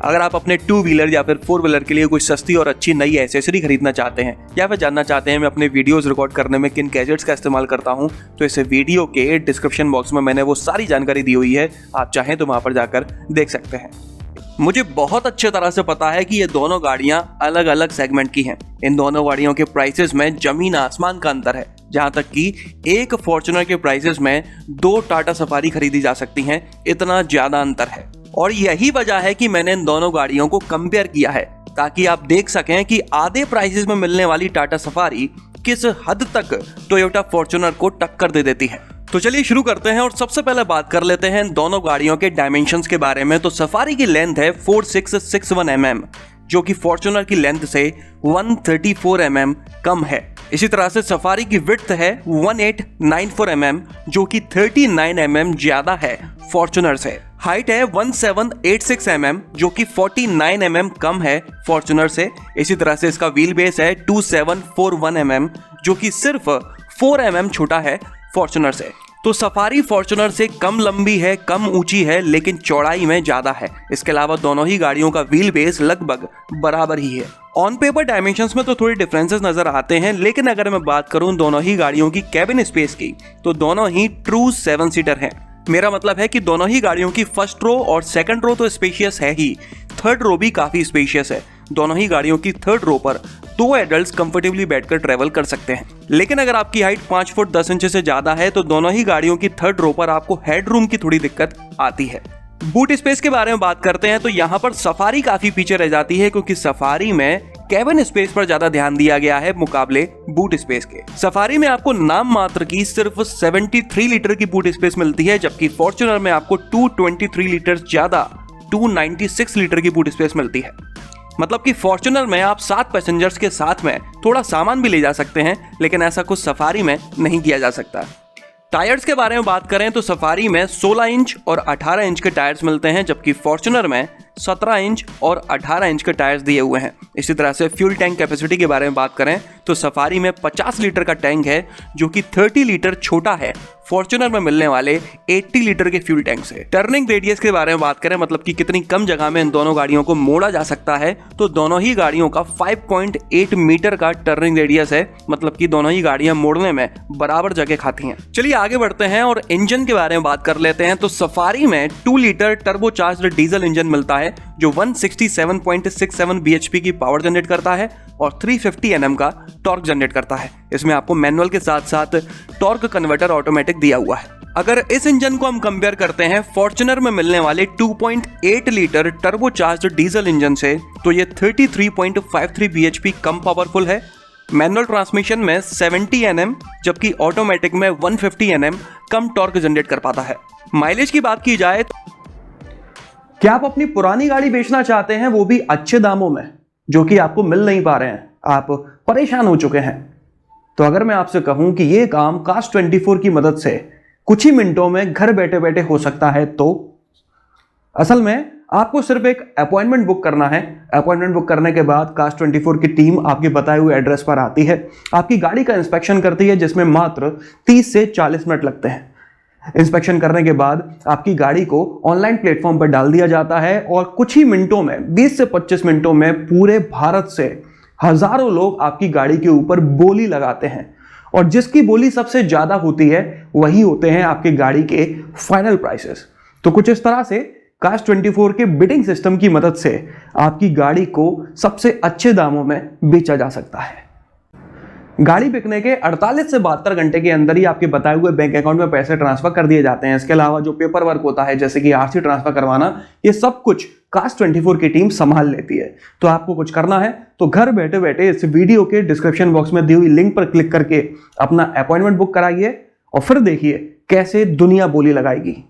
अगर आप अपने टू व्हीलर या फिर फोर व्हीलर के लिए कोई सस्ती और अच्छी नई एसेसरी खरीदना चाहते हैं या फिर जानना चाहते हैं मैं अपने वीडियोस रिकॉर्ड करने में किन गैजेट्स का इस्तेमाल करता हूं, तो इस वीडियो के डिस्क्रिप्शन बॉक्स में मैंने वो सारी जानकारी दी हुई है। आप चाहें तो वहां पर जाकर देख सकते हैं। मुझे बहुत अच्छे तरह से पता है कि ये दोनों गाड़ियां अलग अलग सेगमेंट की हैं। इन दोनों गाड़ियों के प्राइसेस में जमीन आसमान का अंतर है। जहां तक कि एक फॉर्च्यूनर के प्राइसेस में 2 टाटा सफारी खरीदी जा सकती हैं, इतना ज्यादा अंतर है। और यही वजह है कि मैंने इन दोनों गाड़ियों को कंपेयर किया है, ताकि आप देख सकें कि आधे प्राइसेस में मिलने वाली टाटा सफारी किस हद तक टोयोटा फॉर्च्यूनर को टक्कर दे देती है। तो चलिए शुरू करते हैं और सबसे पहले बात कर लेते हैं दोनों गाड़ियों के डायमेंशंस के बारे में। तो सफारी की लेंथ है 4661 mm, जो कि फॉर्च्यूनर की लेंथ से 134 mm कम है। इसी तरह से सफारी की विड्थ है 1894 mm, जो कि 39 mm ज्यादा है फॉर्च्यूनर से। हाइट है 1786 mm, जो कि 49 mm कम है फॉर्च्यूनर से। इसी तरह से इसका व्हील बेस है 2741 mm, जो कि सिर्फ 4 mm छोटा है फॉर्च्यूनर से। तो सफारी फॉर्च्यूनर से कम लंबी है, कम ऊंची है, लेकिन चौड़ाई में ज्यादा है। इसके अलावा दोनों ही गाड़ियों का व्हील बेस लगभग बराबर ही है। ऑन पेपर डायमेंशंस में तो थोड़ी डिफरेंसेस नजर आते हैं, लेकिन अगर मैं बात करूं दोनों ही गाड़ियों की कैबिन स्पेस की, तो दोनों ही ट्रू 7 सीटर हैं। मेरा मतलब है कि दोनों ही गाड़ियों की फर्स्ट रो और सेकंड रो तो स्पेशियस है ही, थर्ड रो भी काफी स्पेशियस है। दोनों ही गाड़ियों की थर्ड रो पर 2 एडल्ट्स कंफर्टेबली बैठकर ट्रेवल कर सकते हैं। लेकिन अगर आपकी हाइट 5 फुट 10 इंच से ज्यादा है, तो दोनों ही गाड़ियों की थर्ड रो पर आपको हेडरूम की थोड़ी दिक्कत आती है। बूट स्पेस के बारे में बात करते हैं तो यहाँ पर सफारी काफी पीछे रह जाती है, क्योंकि सफारी में कैबिन स्पेस पर ज्यादा ध्यान दिया गया है मुकाबले बूट स्पेस के। सफारी में आपको नाम मात्र की सिर्फ 73 लीटर की बूट स्पेस मिलती है, जबकि फॉर्च्यूनर में आपको 223 लीटर ज्यादा 296 लीटर की बूट स्पेस मिलती है। मतलब कि फॉर्च्यूनर में आप 7 पैसेंजर्स के साथ में थोड़ा सामान भी ले जा सकते हैं, लेकिन ऐसा कुछ सफारी में नहीं किया जा सकता। टायर्स के बारे में बात करें तो सफारी में 16 इंच और 18 इंच के टायर्स मिलते हैं, जबकि फॉर्च्यूनर में 17 इंच और 18 इंच के टायर्स दिए हुए हैं। इसी तरह से फ्यूल टैंक कैपेसिटी के बारे में बात करें तो सफारी में 50 लीटर का टैंक है, जो कि 30 लीटर छोटा है फॉर्च्यूनर में मिलने वाले 80 लीटर के फ्यूल टैंक से। टर्निंग रेडियस के बारे में बात करें, मतलब कि कितनी कम जगह में इन दोनों गाड़ियों को मोड़ा जा सकता है, तो दोनों ही गाड़ियों का 5.8 मीटर का टर्निंग रेडियस है। मतलब कि दोनों ही गाड़ियां मोड़ने में बराबर जगह खाती हैं। चलिए आगे बढ़ते हैं और इंजन के बारे में बात कर लेते हैं। तो सफारी में 2 लीटर टर्बोचार्ज्ड डीजल इंजन मिलता है, जो 167.67 bhp की पावर जनरेट करता है और 350 Nm का टॉर्क जनरेट करता है। इसमें आपको मैनुअल के साथ साथ टॉर्क कन्वर्टर ऑटोमेटिक दिया हुआ है। अगर इस इंजन को हम कंपेयर करते हैं फॉर्च्यूनर में मिलने वाले 2.8 लीटर टर्बोचार्ज्ड डीजल इंजन से, तो ये 33.53 bhp कम पावरफुल है। मैनुअल ट्रांसमिशन में 70 Nm, जबकि ऑटोमेटिक में 150 Nm कम टॉर्क जनरेट कर पाता है। माइलेज की बात की जाए तो क्या आप अपनी पुरानी गाड़ी बेचना चाहते हैं, वो भी अच्छे दामों में, जो कि आपको मिल नहीं पा रहे हैं, आप परेशान हो चुके हैं? तो अगर मैं आपसे कहूं कि ये काम Cars24 की मदद से कुछ ही मिनटों में घर बैठे बैठे हो सकता है, तो असल में आपको सिर्फ एक अपॉइंटमेंट बुक करना है। अपॉइंटमेंट बुक करने के बाद Cars24 की टीम आपके बताए हुए एड्रेस पर आती है, आपकी गाड़ी का इंस्पेक्शन करती है, जिसमें मात्र 30 से 40 मिनट लगते हैं। इंस्पेक्शन करने के बाद आपकी गाड़ी को ऑनलाइन प्लेटफॉर्म पर डाल दिया जाता है और कुछ ही मिनटों में 20 से 25 मिनटों में पूरे भारत से हजारों लोग आपकी गाड़ी के ऊपर बोली लगाते हैं, और जिसकी बोली सबसे ज्यादा होती है वही होते हैं आपकी गाड़ी के फाइनल प्राइसेस। तो कुछ इस तरह से Cars24 के बिडिंग सिस्टम की मदद से आपकी गाड़ी को सबसे अच्छे दामों में बेचा जा सकता है। गाड़ी बिकने के 48 से 72 घंटे के अंदर ही आपके बताए हुए बैंक अकाउंट में पैसे ट्रांसफर कर दिए जाते हैं। इसके अलावा जो पेपर वर्क होता है, जैसे कि आरसी ट्रांसफर करवाना, ये सब कुछ Cars24 की टीम संभाल लेती है। तो आपको कुछ करना है तो घर बैठे बैठे इस वीडियो के डिस्क्रिप्शन बॉक्स में दी हुई लिंक पर क्लिक करके अपना अपॉइंटमेंट बुक कराइए और फिर देखिए कैसे दुनिया बोली लगाएगी।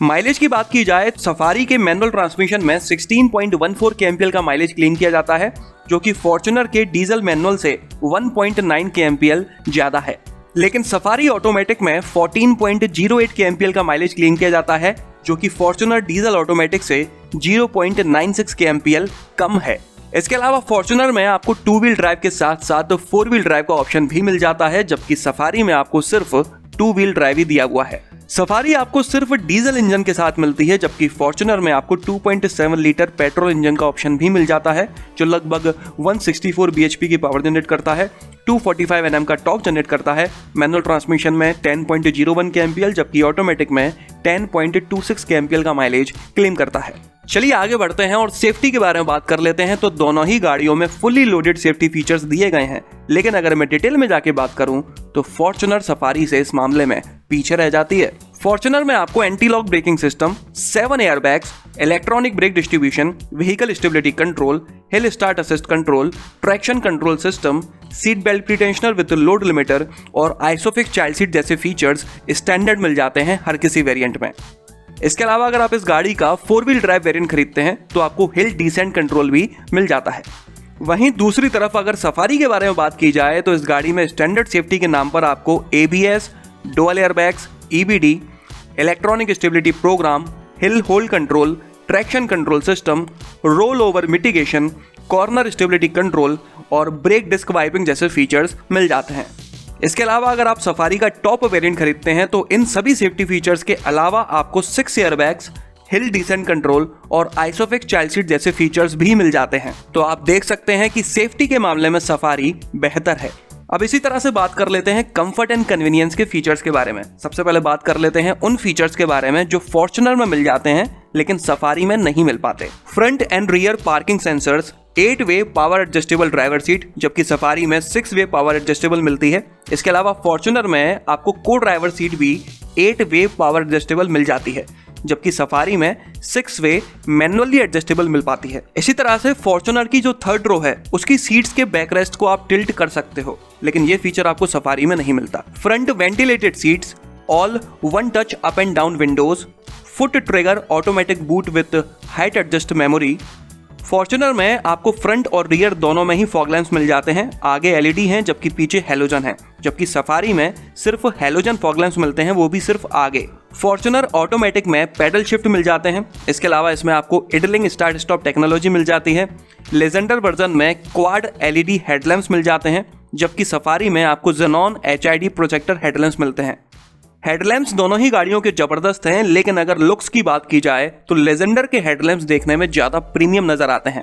माइलेज की बात की जाए, सफारी के मैनुअल ट्रांसमिशन में 16.14 kmpl का माइलेज क्लेम किया जाता है, जो कि फॉर्च्यूनर के डीजल मैनुअल से 1.9 kmpl ज्यादा है। लेकिन सफारी ऑटोमेटिक में 14.08 kmpl का माइलेज क्लेम किया जाता है, जो कि फॉर्च्यूनर डीजल ऑटोमेटिक से 0.96 kmpl कम है। इसके अलावा फॉर्च्यूनर में आपको 2 व्हील ड्राइव के साथ साथ 4 व्हील ड्राइव का ऑप्शन भी मिल जाता है, जबकि सफारी में आपको सिर्फ 2 व्हील ड्राइव ही दिया हुआ है। सफारी आपको सिर्फ डीजल इंजन के साथ मिलती है, जबकि फॉर्च्यूनर में आपको 2.7 लीटर पेट्रोल इंजन का ऑप्शन भी मिल जाता है, जो लगभग 164 bhp की पावर जनरेट करता है, 245 Nm का टॉर्क जनरेट करता है। मैनुअल ट्रांसमिशन में 10.01 kmpl, जबकि ऑटोमेटिक में 10.26 kmpl का माइलेज क्लेम करता है। चलिए आगे बढ़ते हैं और सेफ्टी के बारे में बात कर लेते हैं। तो दोनों ही गाड़ियों में फुल्ली लोडेड सेफ्टी फीचर्स दिए गए हैं, लेकिन अगर मैं डिटेल में जाके बात करूं तो फॉर्च्यूनर सफारी से इस मामले में पीछे रह जाती है। फॉर्च्यूनर में आपको anti lock braking system, 7 airbags, electronic brake distribution, vehicle stability control, hill start assist control, traction control system, seat belt pretensioner with load limiter और आइसोफिक्स चाइल्ड सीट जैसे फीचर्स स्टैंडर्ड मिल जाते हैं हर किसी वेरिएंट में। इसके अलावा अगर आप इस गाड़ी का 4 व्हील ड्राइव वेरिएंट खरीदते हैं तो आपको हिल डिसेंट कंट्रोल भी मिल जाता है। वहीं दूसरी तरफ अगर सफारी के बारे में बात की जाए तो इस गाड़ी में स्टैंडर्ड सेफ्टी के नाम पर आपको ABS, dual airbags, EBD, electronic stability program, hill hold control, traction control system, roll over mitigation, corner stability control और ब्रेक डिस्क वाइपिंग जैसे फीचर्स मिल जाते हैं। इसके अलावा अगर आप सफारी का टॉप वेरिएंट खरीदते हैं तो इन सभी सेफ्टी फीचर्स के अलावा आपको 6 एयरबैग्स, हिल डिसेंट कंट्रोल और आइसोफिक्स चाइल्ड सीट जैसे फीचर्स भी मिल जाते हैं। तो आप देख सकते हैं कि सेफ्टी के मामले में सफारी बेहतर है। अब इसी तरह से बात कर लेते हैं कंफर्ट एंड कन्वीनियंस के फीचर्स के बारे में। सबसे पहले बात कर लेते हैं उन फीचर्स के बारे में जो फॉर्च्यूनर में मिल जाते हैं लेकिन सफारी में नहीं मिल पाते। Front end rear parking sensors, 8 वे पावर एडजस्टेबल ड्राइवर सीट, जबकि सफारी में 6 वे पावर एडजस्टेबल मिलती है। इसके अलावा फॉर्च्यूनर में आपको को ड्राइवर सीट भी 8 वे पावर एडजस्टेबल मिल जाती है, जबकि सफारी में 6 वे मैनुअली एडजस्टेबल मिल पाती है। इसी तरह से फॉर्च्यूनर की जो थर्ड रो है उसकी सीट्स के बैकरेस्ट को आप टिल्ट कर सकते हो, लेकिन ये फीचर आपको सफारी में नहीं मिलता। Front ventilated seats, all 1 touch up and down Windows, foot trigger automatic boot with height adjust memory. Fortuner में आपको फ्रंट और रियर दोनों में ही फॉग लैंप्स मिल जाते हैं। आगे LED हैं जबकि पीछे हैलोजन है, जबकि सफारी में सिर्फ हैलोजन फॉग लैंप्स मिलते हैं, वो भी सिर्फ आगे। फॉर्च्यूनर ऑटोमेटिक में पैडल शिफ्ट मिल जाते हैं। इसके अलावा इसमें आपको इडलिंग स्टार्ट स्टॉप टेक्नोलॉजी मिल जाती है। लेजेंडर वर्जन में क्वाड LED हेडलैम्प्स मिल जाते हैं, जबकि सफारी में आपको ज़ेनॉन HID प्रोजेक्टर हेडलैम्प्स मिलते हैं। हेडलैम्प्स दोनों ही गाड़ियों के जबरदस्त हैं, लेकिन अगर लुक्स की बात की जाए तो लेजेंडर के हेडलैम्प्स देखने में ज्यादा प्रीमियम नजर आते हैं।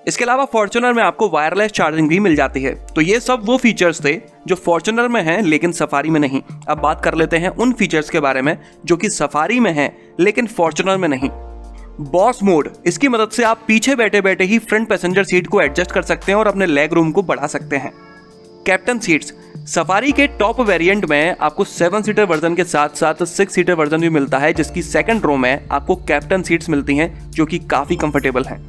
इसके अलावा फॉर्च्यूनर में आपको वायरलेस चार्जिंग भी मिल जाती है। तो ये सब वो फीचर्स थे जो फॉर्च्यूनर में हैं लेकिन सफारी में नहीं। अब बात कर लेते हैं उन फीचर्स के बारे में जो कि सफारी में हैं लेकिन फॉर्च्यूनर में नहीं। बॉस मोड, इसकी मदद से आप पीछे बैठे बैठे ही फ्रंट पैसेंजर सीट को एडजस्ट कर सकते हैं और अपने लेग रूम को बढ़ा सकते हैं। कैप्टन सीट्स, सफारी के टॉप वेरिएंट में आपको 7 सीटर वर्जन के साथ साथ 6 सीटर वर्जन भी मिलता है, जिसकी सेकंड रो में आपको कैप्टन सीट्स मिलती हैं जो कि काफी कंफर्टेबल हैं।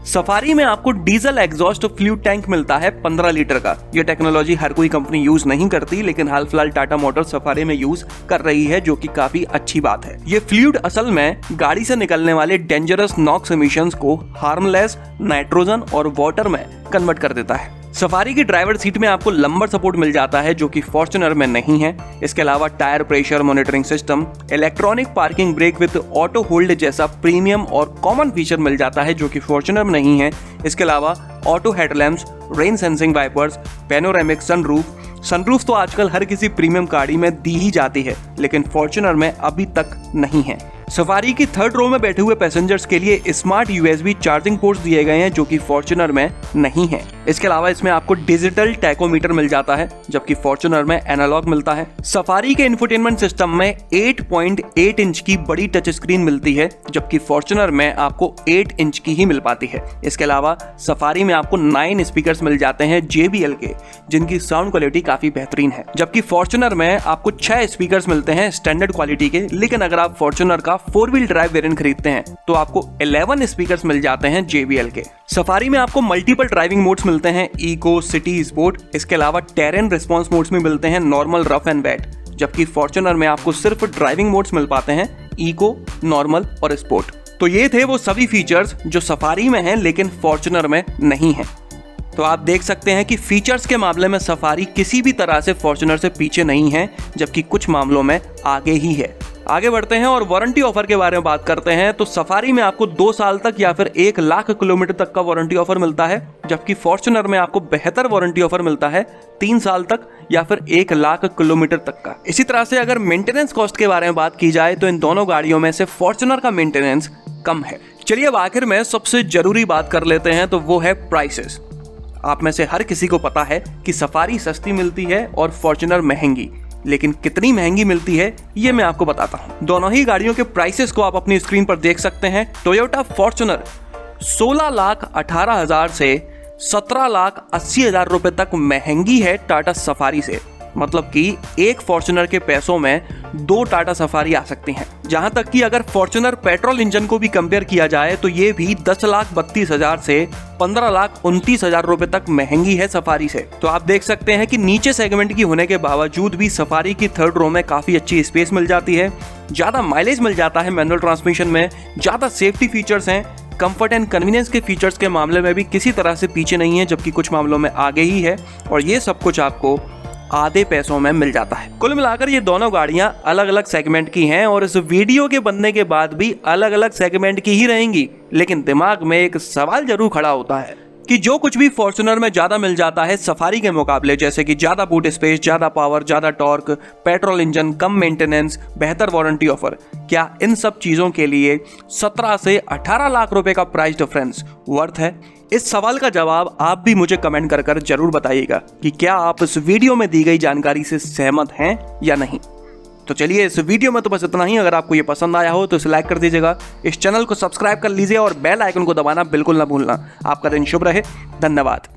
सफारी में आपको डीजल एग्जॉस्ट फ्लूइड टैंक मिलता है 15 लीटर का। यह टेक्नोलॉजी हर कोई कंपनी यूज नहीं करती, लेकिन हाल फिलहाल टाटा मोटर्स सफारी में यूज कर रही है, जो कि काफी अच्छी बात है। ये फ्लूइड असल में गाड़ी से निकलने वाले डेंजरस नॉक्स एमिशंस को हार्मलेस नाइट्रोजन और वाटर में कन्वर्ट कर देता है। सफारी की ड्राइवर सीट में आपको लंबर सपोर्ट मिल जाता है जो कि फॉर्च्यूनर में नहीं है। इसके अलावा tyre pressure monitoring system, electronic parking brake with auto hold जैसा प्रीमियम और कॉमन फीचर मिल जाता है जो कि फॉर्च्यूनर में नहीं है। इसके अलावा auto headlamps, rain sensing wipers, panoramic sunroof तो आजकल हर किसी प्रीमियम गाड़ी में दी ही जाती है, लेकिन फॉर्च्यूनर में अभी तक नहीं है। सफारी की थर्ड रो में बैठे हुए पैसेंजर्स के लिए स्मार्ट USB चार्जिंग पोर्ट्स दिए गए हैं जो कि फॉर्च्यूनर में नहीं है। इसके अलावा इसमें आपको डिजिटल टैकोमीटर मिल जाता है, जबकि फॉर्च्यूनर में एनालॉग मिलता है। सफारी के इंफोटेनमेंट सिस्टम में 8.8 इंच की बड़ी टच स्क्रीन मिलती है, जबकि फॉर्च्यूनर में आपको 8 इंच की ही मिल पाती है। इसके अलावा सफारी में आपको 9 स्पीकर्स मिल जाते हैं JBL के, जिनकी साउंड क्वालिटी काफी बेहतरीन है, जबकि फॉर्च्यूनर में आपको 6 स्पीकर्स मिलते हैं स्टैंडर्ड क्वालिटी के। लेकिन अगर आप फॉर्च्यूनर का 4 व्हील ड्राइव वेरिएंट खरीदते हैं तो आपको 11 स्पीकर्स मिल जाते हैं JBL के। सफारी में आपको मल्टीपल ड्राइविंग मोड्स मिलते हैं, इको, सिटी, स्पोर्ट। इसके अलावा टेरेन रिस्पॉन्स मोड्स में मिलते हैं, नॉर्मल, रफ एंड वेट, जबकि फॉर्च्यूनर में आपको सिर्फ ड्राइविंग मोड्स मिल पाते हैं, इको, नॉर्मल और स्पोर्ट। तो ये थे वो सभी फीचर्स जो सफारी में हैं लेकिन फॉर्च्यूनर में नहीं है। तो आप देख सकते हैं कि फीचर्स के मामले में सफारी किसी भी तरह से फॉर्च्यूनर से पीछे नहीं है, जबकि कुछ मामलों में आगे ही है। आगे बढ़ते हैं और वारंटी ऑफर के बारे में बात करते हैं। तो सफारी में आपको 2 साल तक या फिर 1 लाख किलोमीटर तक का वारंटी ऑफर मिलता है, जबकि फॉर्च्यूनर में आपको बेहतर वारंटी ऑफर मिलता है 3 साल तक या फिर 1 लाख किलोमीटर तक का। इसी तरह से अगर मेंटेनेंस कॉस्ट के बारे में बात की जाए तो इन दोनों गाड़ियों में से फॉर्च्यूनर का मेंटेनेंस कम है। चलिए अब आखिर में सबसे जरूरी बात कर लेते हैं, तो वो है प्राइसेस। आप में से हर किसी को पता है कि सफारी सस्ती मिलती है और फॉर्च्यूनर महंगी, लेकिन कितनी महंगी मिलती है ये मैं आपको बताता हूं। दोनों ही गाड़ियों के प्राइसेस को आप अपनी स्क्रीन पर देख सकते हैं। टोयोटा फॉर्च्यूनर 16,18,000 से 17,80,000 रुपए तक महंगी है टाटा सफारी से। मतलब कि एक फॉर्च्यूनर के पैसों में 2 टाटा सफारी आ सकती हैं। जहां तक कि अगर फॉर्च्यूनर पेट्रोल इंजन को भी कंपेयर किया जाए तो ये भी 10,32,000 से 15,29,000 रुपए तक महंगी है सफारी से। तो आप देख सकते हैं कि नीचे सेगमेंट की होने के बावजूद भी सफारी की थर्ड रो में काफी अच्छी स्पेस मिल जाती है, ज्यादा माइलेज मिल जाता है मैनुअल ट्रांसमिशन में, ज्यादा सेफ्टी फीचर्स हैं, कंफर्ट एंड कन्वीनियंस के फीचर्स के मामले में भी किसी तरह से पीछे नहीं है, जबकि कुछ मामलों में आगे ही है, और ये सब कुछ आपको आधे पैसों में मिल जाता है। कुल मिलाकर ये दोनों गाड़ियां अलग अलग सेगमेंट की हैं और इस वीडियो के बनने के बाद भी अलग अलग सेगमेंट की ही रहेंगी। लेकिन दिमाग में एक सवाल जरूर खड़ा होता है कि जो कुछ भी फॉर्च्यूनर में ज्यादा मिल जाता है सफारी के मुकाबले, जैसे कि ज्यादा बूट स्पेस, ज्यादा पावर, ज्यादा टॉर्क, पेट्रोल इंजन, कम मेंटेनेंस, बेहतर वारंटी ऑफर, क्या इन सब चीजों के लिए 17 से 18 लाख रुपए का प्राइस डिफरेंस वर्थ है? इस सवाल का जवाब आप भी मुझे कमेंट कर जरूर बताइएगा कि क्या आप इस वीडियो में दी गई जानकारी से सहमत हैं या नहीं। तो चलिए इस वीडियो में तो बस इतना ही। अगर आपको ये पसंद आया हो तो इसे लाइक कर दीजिएगा, इस चैनल को सब्सक्राइब कर लीजिए और बेल आइकन को दबाना बिल्कुल ना भूलना। आपका दिन शुभ रहे। धन्यवाद।